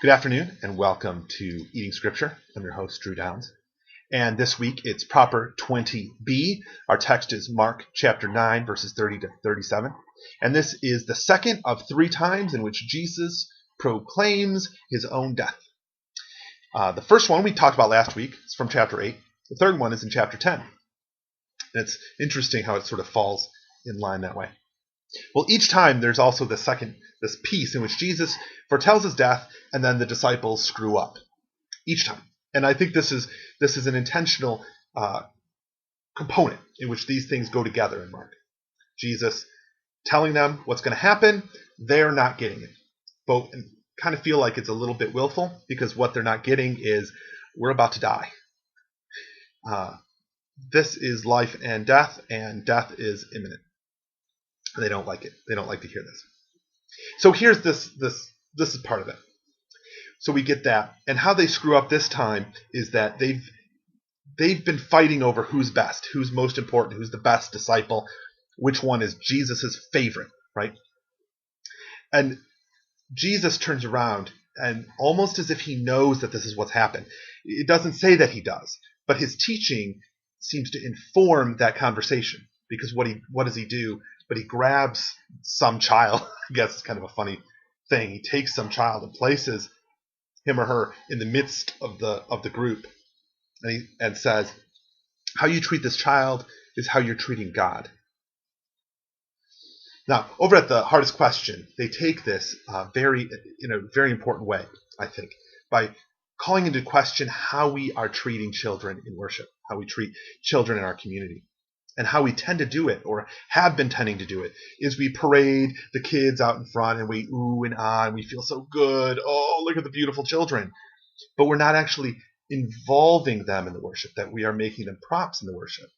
Good afternoon and welcome to Eating Scripture. I'm your host, Drew Downs. And this week it's Proper 20b. Our text is Mark chapter 9, verses 30 to 37. And this is the second of three times in which Jesus proclaims his own death. The first one we talked about last week is from chapter 8. The third one is in chapter 10. And it's interesting how it sort of falls in line that way. Well, each time there's also this piece in which Jesus foretells his death and then the disciples screw up. Each time. And I think this is an intentional component in which these things go together in Mark. Jesus telling them what's going to happen, they're not getting it. But kind of feel like it's a little bit willful because what they're not getting is we're about to die. This is life and death is imminent. They don't like it. They don't like to hear this. So here's this is part of it. So we get that. And how they screw up this time is that they've been fighting over who's best, who's most important, who's the best disciple, which one is Jesus's favorite, right? And Jesus turns around and almost as if he knows that this is what's happened. It doesn't say that he does, but his teaching seems to inform that conversation because what does he do? But he grabs some child. I guess it's kind of a funny thing. He takes some child and places him or her in the midst of the group, and says, "How you treat this child is how you're treating God." Now, over at the Hardest Question, they take this in a very important way, I think, by calling into question how we are treating children in worship, how we treat children in our community. And how we tend to do it, or have been tending to do it, is we parade the kids out in front and we ooh and ah and we feel so good. Oh, look at the beautiful children. But we're not actually involving them in the worship, that we are making them props in the worship.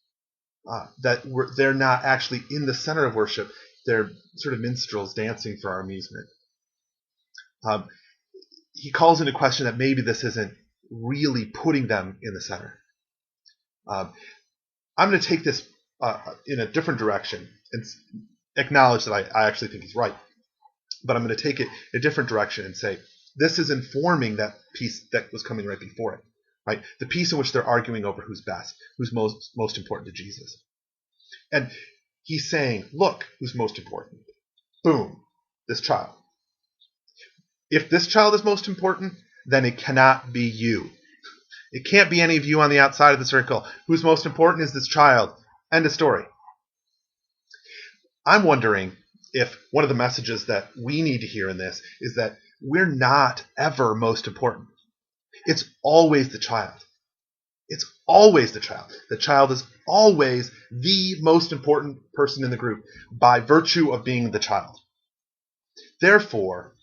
They're not actually in the center of worship. They're sort of minstrels dancing for our amusement. He calls into question that maybe this isn't really putting them in the center. I'm going to take this in a different direction and acknowledge that I actually think he's right. But I'm going to take it a different direction and say, this is informing that piece that was coming right before it. Right? The piece in which they're arguing over who's best, who's most important to Jesus. And he's saying, look, who's most important. Boom, this child. If this child is most important, then it cannot be you. It can't be any of you on the outside of the circle. Who's most important is this child. End of story. I'm wondering if one of the messages that we need to hear in this is that we're not ever most important. It's always the child. It's always the child. The child is always the most important person in the group by virtue of being the child. Therefore,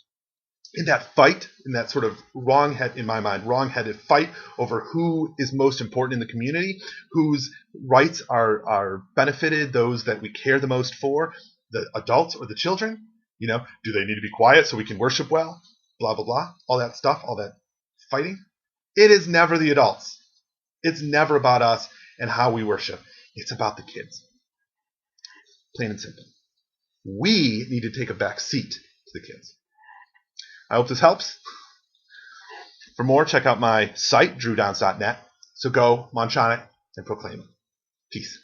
in that fight, in that sort of wrong-headed fight over who is most important in the community, whose rights are benefited, those that we care the most for, the adults or the children, do they need to be quiet so we can worship well? Blah, blah, blah. All that stuff, all that fighting. It is never the adults. It's never about us and how we worship. It's about the kids. Plain and simple. We need to take a back seat to the kids. I hope this helps. For more, check out my site, drewdowns.net. So go, munch on it, and proclaim it. Peace.